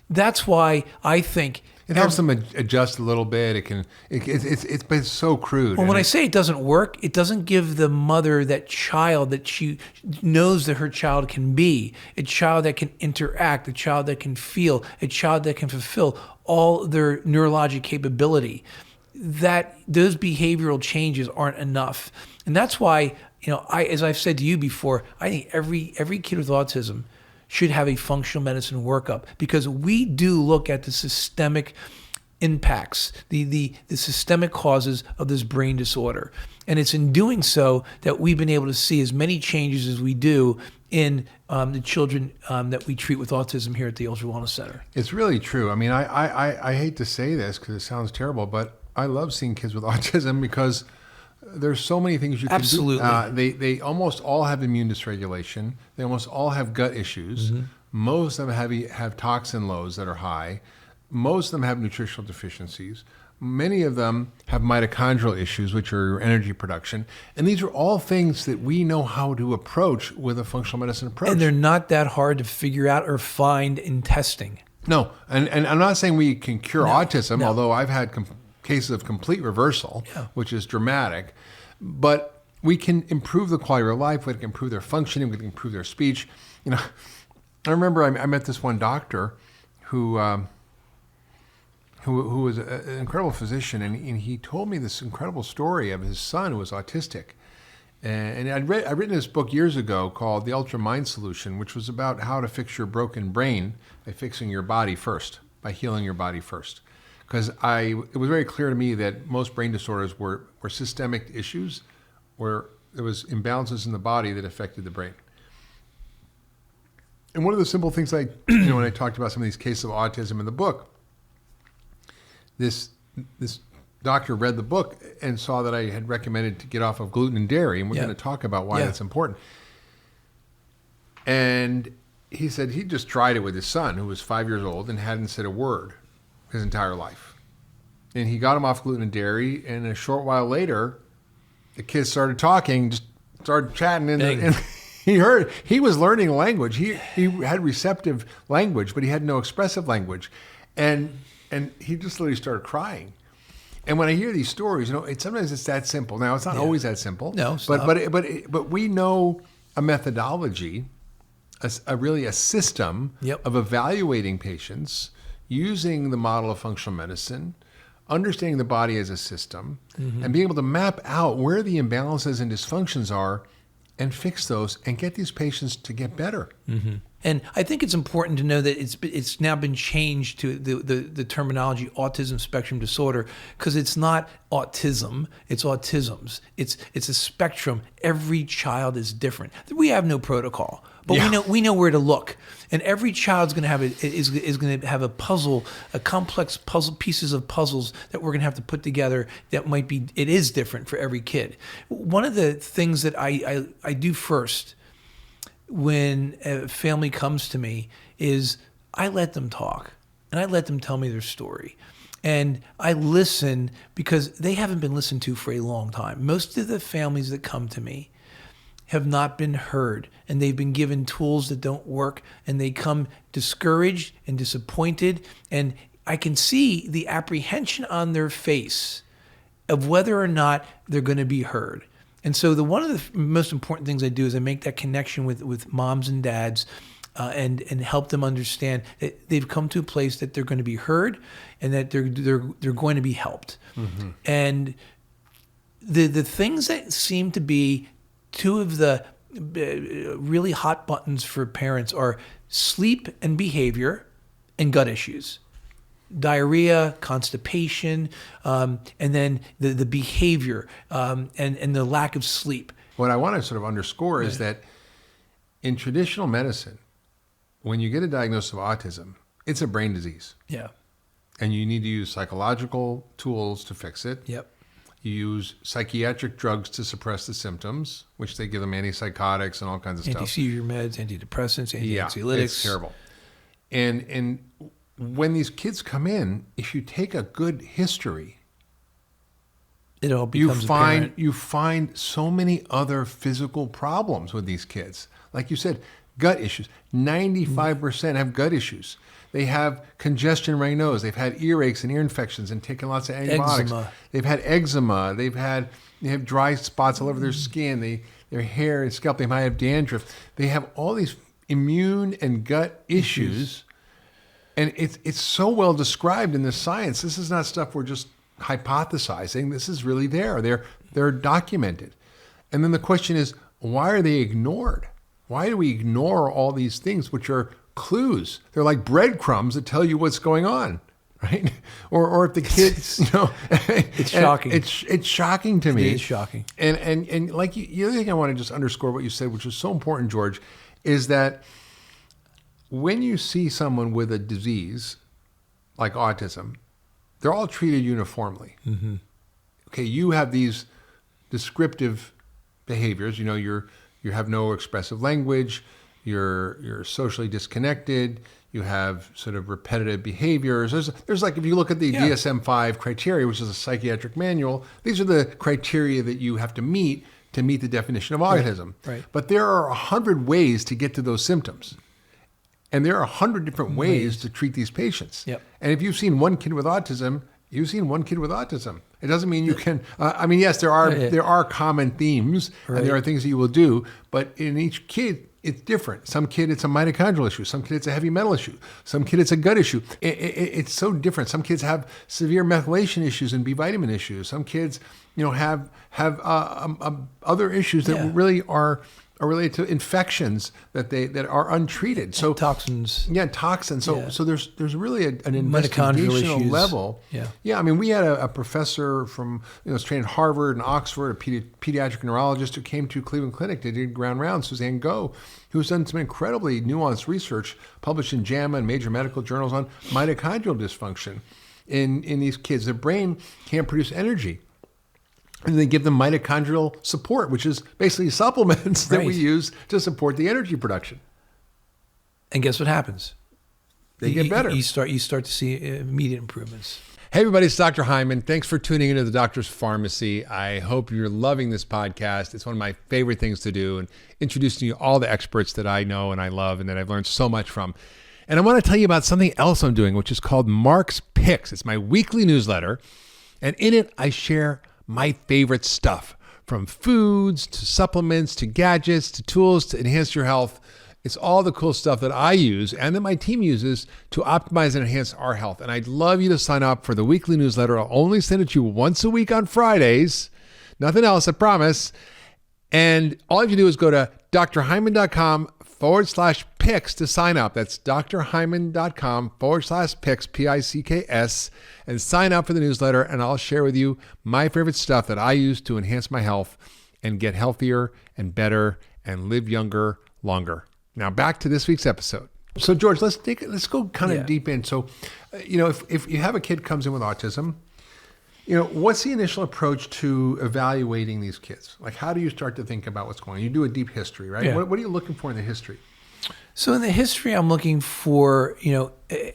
That's why I think it helps them adjust a little bit. It's so crude. Well, when I say it doesn't work, it doesn't give the mother that child that she knows that her child can be, a child that can interact, a child that can feel, a child that can fulfill all their neurologic capability. That those behavioral changes aren't enough, and that's why as I've said to you before, I think every kid with autism should have a functional medicine workup, because we do look at the systemic impacts, the systemic causes of this brain disorder. And it's in doing so that we've been able to see as many changes as we do in the children that we treat with autism here at the Ultra Wellness Center. It's really true. I hate to say this because it sounds terrible, but I love seeing kids with autism because there's so many things you can do. Absolutely. They almost all have immune dysregulation. They almost all have gut issues. Mm-hmm. Most of them have toxin loads that are high. Most of them have nutritional deficiencies. Many of them have mitochondrial issues, which are your energy production. And these are all things that we know how to approach with a functional medicine approach. And they're not that hard to figure out or find in testing. No, and I'm not saying we can cure autism, although I've had cases of complete reversal, which is dramatic. But we can improve the quality of their life. We can improve their functioning. We can improve their speech. I remember I met this one doctor who was an incredible physician, and he told me this incredible story of his son who was autistic. And I'd written this book years ago called The Ultra Mind Solution, which was about how to fix your broken brain by fixing your body first, by healing your body first. Because it was very clear to me that most brain disorders were systemic issues where there was imbalances in the body that affected the brain. And one of the simple things when I talked about some of these cases of autism in the book, this doctor read the book and saw that I had recommended to get off of gluten and dairy, and we're going to talk about why that's important. And he said he just tried it with his son, who was 5 years old and hadn't said a word his entire life. And he got him off gluten and dairy, and a short while later, the kids started talking, just started chatting, and he was learning language. He had receptive language, but he had no expressive language. And he just literally started crying. And when I hear these stories, sometimes it's that simple. Now, it's not always that simple. No, but we know a methodology, a system of evaluating patients using the model of functional medicine, understanding the body as a system, and being able to map out where the imbalances and dysfunctions are and fix those and get these patients to get better. Mm-hmm. And I think it's important to know that it's now been changed to the terminology autism spectrum disorder, because it's not autism, it's autisms. It's a spectrum. Every child is different. We have no protocol, but we know where to look. And every child's going to have is going to have a puzzle, a complex puzzle, pieces of puzzles that we're going to have to put together. It is different for every kid. One of the things that I do first when a family comes to me is I let them talk and I let them tell me their story. And I listen because they haven't been listened to for a long time. Most of the families that come to me have not been heard, and they've been given tools that don't work, and they come discouraged and disappointed. And I can see the apprehension on their face of whether or not they're going to be heard. And so one of the most important things I do is I make that connection with moms and dads and help them understand that they've come to a place that they're going to be heard and that they're going to be helped. Mm-hmm. And the things that seem to be two of the really hot buttons for parents are sleep and behavior and gut issues. Diarrhea, constipation, and then the behavior and the lack of sleep. What I want to sort of underscore is that in traditional medicine, when you get a diagnosis of autism, it's a brain disease. Yeah. And you need to use psychological tools to fix it. Yep. You use psychiatric drugs to suppress the symptoms, which they give them antipsychotics and all kinds of stuff. Anti-seizure meds, antidepressants, anti-anxiolytics. It's terrible. And when these kids come in, if you take a good history, it all becomes apparent. You find so many other physical problems with these kids. Like you said, gut issues. 95% have gut issues. They have congestion in their nose. They've had earaches and ear infections and taken lots of antibiotics. Eczema. They've had eczema. They have dry spots all over their skin. Their hair and scalp. They might have dandruff. They have all these immune and gut issues. And it's so well described in the science. This is not stuff we're just hypothesizing. This is really there. They're documented. And then the question is, why are they ignored? Why do we ignore all these things which are clues? They're like breadcrumbs that tell you what's going on, right? Or if the kids, it's shocking. It's shocking to me. It is shocking. And like the other thing I want to just underscore what you said, which is so important, George, is that when you see someone with a disease like autism, they're all treated uniformly. Mm-hmm. Okay, you have these descriptive behaviors. You have no expressive language. You're socially disconnected. You have sort of repetitive behaviors. There's like, if you look at the DSM-5 criteria, which is a psychiatric manual, these are the criteria that you have to meet the definition of autism. Right. But there are 100 ways to get to those symptoms. And there are 100 different ways to treat these patients. Yep. And if you've seen one kid with autism, you've seen one kid with autism. It doesn't mean you can. I mean, yes, there are common themes, and there are things that you will do, but in each kid, it's different. Some kid, it's a mitochondrial issue. Some kid, it's a heavy metal issue. Some kid, it's a gut issue. It's so different. Some kids have severe methylation issues and B vitamin issues. Some kids, have other issues that really are related to infections that are untreated. So toxins. Yeah, toxins. So there's really an investigational level. Yeah. I mean, we had a professor from was trained at Harvard and Oxford, a pediatric neurologist who came to Cleveland Clinic. They did ground rounds. Suzanne Goh, who's done some incredibly nuanced research published in JAMA and major medical journals on mitochondrial dysfunction in these kids. Their brain can't produce energy. And they give them mitochondrial support, which is basically supplements that we use to support the energy production. And guess what happens? They get better. You start to see immediate improvements. Hey everybody, it's Dr. Hyman. Thanks for tuning into the Doctor's Pharmacy. I hope you're loving this podcast. It's one of my favorite things to do, and introducing you to all the experts that I know and I love and that I've learned so much from. And I want to tell you about something else I'm doing, which is called Mark's Picks. It's my weekly newsletter, and in it I share my favorite stuff, from foods to supplements to gadgets to tools to enhance your health. It's all the cool stuff that I use and that my team uses to optimize and enhance our health. And I'd love you to sign up for the weekly newsletter. I'll only send it to you once a week on Fridays. Nothing else, I promise. And all you have to do is go to drhyman.com/picks to sign up. That's drhyman.com/picks, P-I-C-K-S, and sign up for the newsletter, and I'll share with you my favorite stuff that I use to enhance my health and get healthier and better and live younger, longer. Now back to this week's episode. So George, let's go kind of deep in. So, if you have a kid comes in with autism, what's the initial approach to evaluating these kids? Like, how do you start to think about what's going on? You do a deep history, right? Yeah. What are you looking for in the history? So in the history, I'm looking for,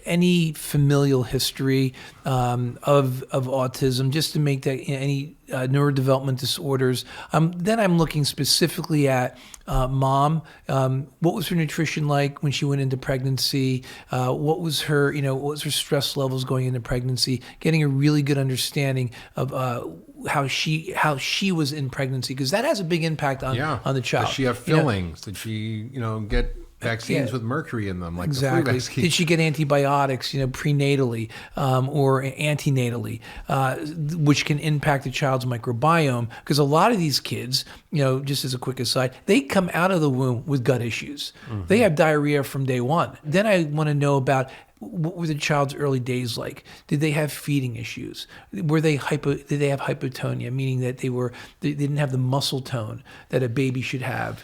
any familial history of autism, just to make that any neurodevelopment disorders. Then I'm looking specifically at mom. What was her nutrition like when she went into pregnancy? What was her stress levels going into pregnancy? Getting a really good understanding of how she was in pregnancy, because that has a big impact on the child. Does she have fillings? Did she, get vaccines with mercury in them, like exactly. the flu vaccine? Did she get antibiotics, prenatally or antenatally, which can impact the child's microbiome? Because a lot of these kids, just as a quick aside, they come out of the womb with gut issues. Mm-hmm. They have diarrhea from day one. Then I want to know about, what were the child's early days like? Did they have feeding issues? Did they have hypotonia, meaning that they didn't have the muscle tone that a baby should have?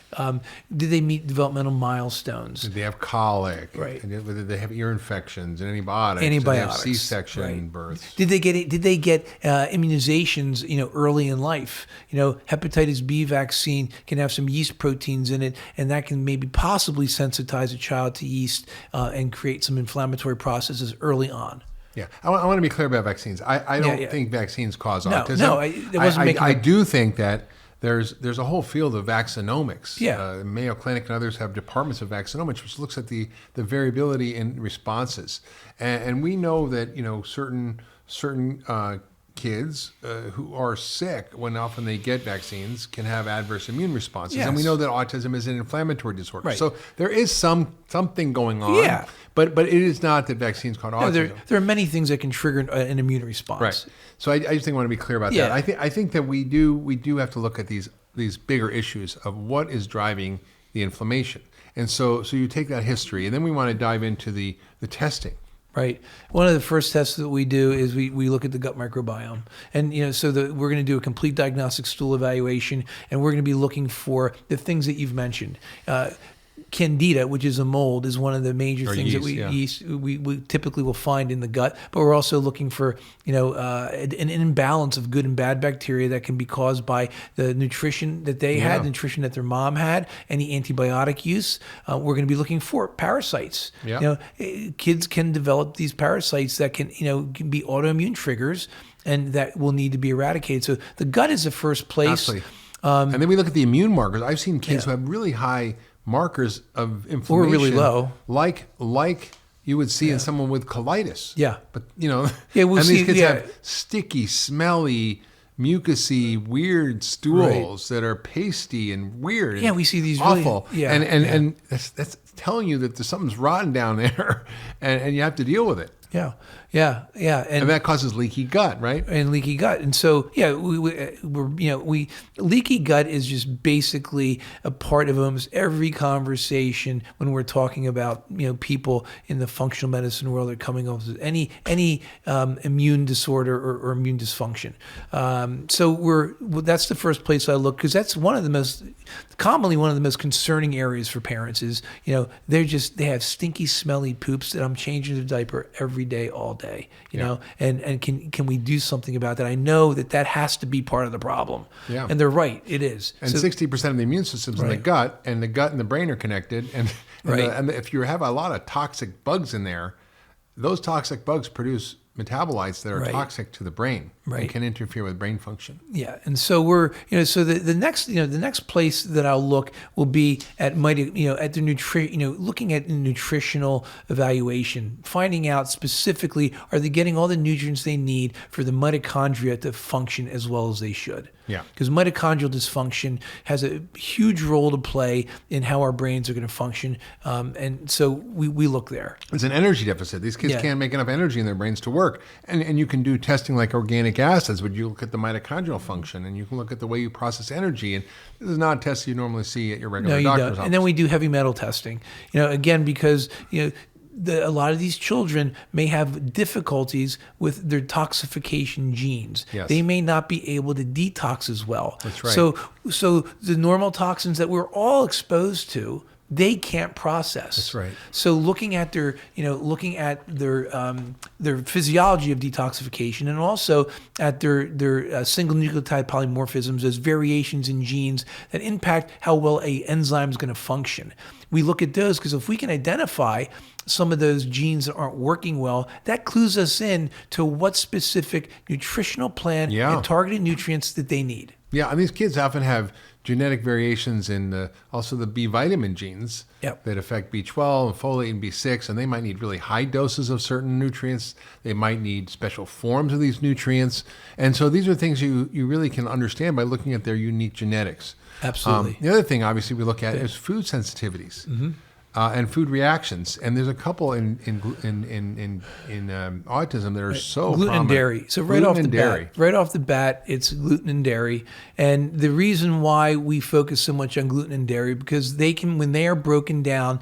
Did they meet developmental milestones? Did they have colic? Right. And did they have ear infections and antibiotics? Did they have C-section births? Did they get immunizations? Early in life. Hepatitis B vaccine can have some yeast proteins in it, and that can maybe possibly sensitize a child to yeast and create some inflammatory processes early on. Yeah, I want to be clear about vaccines. I don't think vaccines cause autism. No, it wasn't making. I do think that there's a whole field of vaccinomics. Yeah. Mayo Clinic and others have departments of vaccinomics, which looks at the variability in responses, and we know that certain kids who are sick, when often they get vaccines, can have adverse immune responses. Yes. And we know that autism is an inflammatory disorder. Right. So there is something going on. Yeah. But it is not that vaccines cause autism. There are many things that can trigger an immune response. Right. So I just think I want to be clear about that. I think that we do have to look at these bigger issues of what is driving the inflammation. And so you take that history, and then we want to dive into the testing. Right. One of the first tests that we do is we look at the gut microbiome. And, we're going to do a complete diagnostic stool evaluation, and we're going to be looking for the things that you've mentioned. Candida, which is a mold, is one of the major things yeast, that we typically will find in the gut. But we're also looking for, an imbalance of good and bad bacteria that can be caused by the nutrition that they had, the nutrition that their mom had, any antibiotic use. We're going to be looking for parasites. Yeah. Kids can develop these parasites that can be autoimmune triggers, and that will need to be eradicated. So the gut is the first place. Absolutely. And then we look at the immune markers. I've seen kids who have really high markers of inflammation. Or really low. Like you would see in someone with colitis. Yeah. But, we'll and see, these kids have sticky, smelly, mucousy, weird stools that are pasty and weird. Yeah, we see these awful. Really, and that's telling you that there's something's rotten down there, and you have to deal with it. Yeah. And that causes leaky gut, right? And leaky gut. And so, leaky gut is just basically a part of almost every conversation when we're talking about, people in the functional medicine world are coming up with any immune disorder or immune dysfunction. So that's the first place I look, because that's commonly one of the most concerning areas for parents is, they have stinky, smelly poops that I'm changing the diaper every day, all day, you know, and can we do something about that? I know that has to be part of the problem. Yeah. And they're right, it is. And 60% of the immune system's in the gut, and the gut and the brain are connected. And if you have a lot of toxic bugs in there, those toxic bugs produce metabolites that are toxic to the brain and can interfere with brain function. Yeah, and so the next place that I'll look will be at looking at nutritional evaluation, finding out specifically, are they getting all the nutrients they need for the mitochondria to function as well as they should? Yeah. Because mitochondrial dysfunction has a huge role to play in how our brains are going to function, and so we look there. It's an energy deficit. These kids can't make enough energy in their brains to work. And you can do testing like organic acids, where you look at the mitochondrial function, and you can look at the way you process energy. And this is not a test you normally see at your regular doctor's office. And then we do heavy metal testing. Again, because a lot of these children may have difficulties with their toxification genes. Yes. They may not be able to detox as well. That's right. So the normal toxins that we're all exposed to, they can't process. That's right. So looking at their physiology of detoxification, and also at their single nucleotide polymorphisms as variations in genes that impact how well a enzyme is going to function. We look at those because if we can identify some of those genes that aren't working well, that clues us in to what specific nutritional plan and targeted nutrients that they need. Yeah, and these kids often have genetic variations in also the B vitamin genes that affect B12 and folate and B6, and they might need really high doses of certain nutrients. They might need special forms of these nutrients. And so these are things you really can understand by looking at their unique genetics. Absolutely. The other thing, obviously, we look at is food sensitivities. Mm-hmm. And food reactions, and there's a couple in autism that are so gluten prominent. And dairy. So right off the bat, it's gluten and dairy. And the reason why we focus so much on gluten and dairy, because when they are broken down,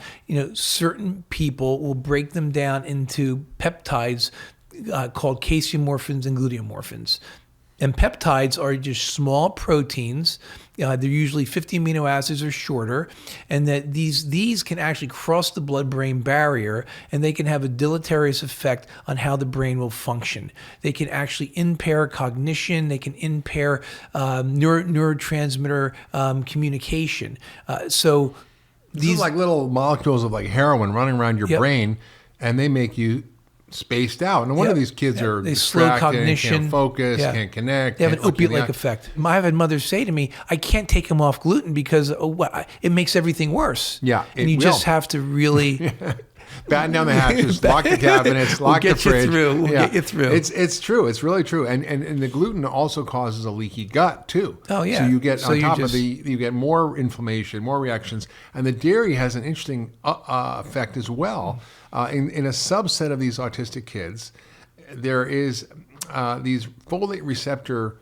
certain people will break them down into peptides called caseomorphins and gluteomorphins. And peptides are just small proteins. They're usually 50 amino acids or shorter, and that these can actually cross the blood-brain barrier, and they can have a deleterious effect on how the brain will function. They can actually impair cognition. They can impair neurotransmitter communication. So these are like little molecules of like heroin running around your brain, and they make you spaced out. And one of these kids are they slow cognition, can't focus, can't connect. They have an opiate-like effect. I've had mothers say to me, I can't take him off gluten because it makes everything worse. Yeah, and you just have to really batten down the hatches, lock the cabinets, lock the fridge. We'll get you through. It's true. It's really true. And the gluten also causes a leaky gut too. Oh yeah. So you get you get more inflammation, more reactions, and the dairy has an interesting effect as well. In a subset of these autistic kids, there is these folate receptor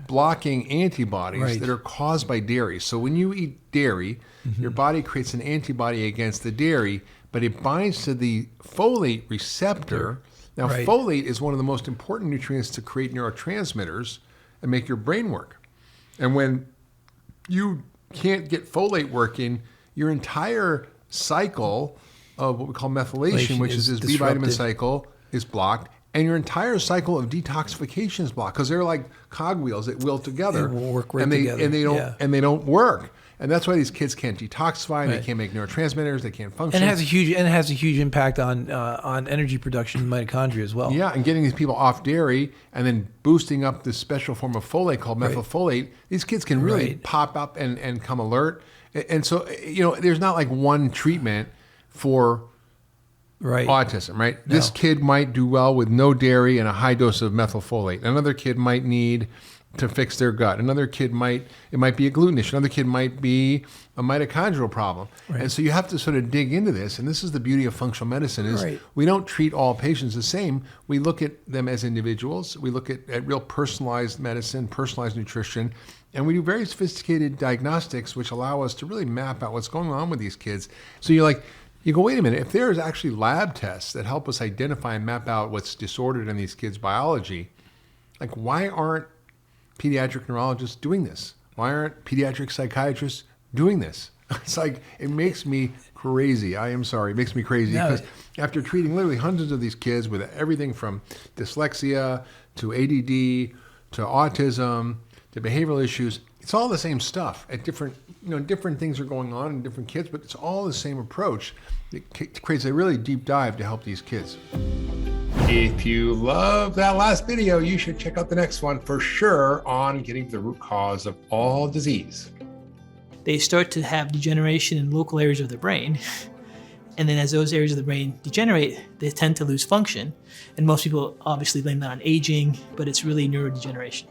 blocking antibodies that are caused by dairy. So when you eat dairy, your body creates an antibody against the dairy, but it binds to the folate receptor. Now, folate is one of the most important nutrients to create neurotransmitters and make your brain work. And when you can't get folate working, your entire cycle of what we call methylation, which is this B vitamin cycle, is blocked, and your entire cycle of detoxification is blocked because they're like cogwheels that wheel together. They will work together. And they don't work. And that's why these kids can't detoxify. They can't make neurotransmitters. They can't function. And it has a huge impact on energy production in mitochondria as well. Yeah, and getting these people off dairy and then boosting up this special form of folate called methylfolate. These kids can really pop up and come alert. And so, there's not like one treatment for autism, right? No. This kid might do well with no dairy and a high dose of methylfolate. Another kid might need to fix their gut. Another kid might be a gluten issue. Another kid might be a mitochondrial problem. Right. And so you have to sort of dig into this. And this is the beauty of functional medicine is we don't treat all patients the same. We look at them as individuals. We look at real personalized medicine, personalized nutrition. And we do very sophisticated diagnostics, which allow us to really map out what's going on with these kids. So you go, wait a minute, if there's actually lab tests that help us identify and map out what's disordered in these kids' biology, like why aren't pediatric neurologists doing this? Why aren't pediatric psychiatrists doing this? It's like, it makes me crazy. I am sorry, it makes me crazy because after treating literally hundreds of these kids with everything from dyslexia to ADD to autism to behavioral issues, it's all the same stuff. At different things are going on in different kids, but it's all the same approach. It creates a really deep dive to help these kids. If you love that last video, you should check out the next one for sure on getting to the root cause of all disease. They start to have degeneration in local areas of the brain. And then as those areas of the brain degenerate, they tend to lose function. And most people obviously blame that on aging, but it's really neurodegeneration.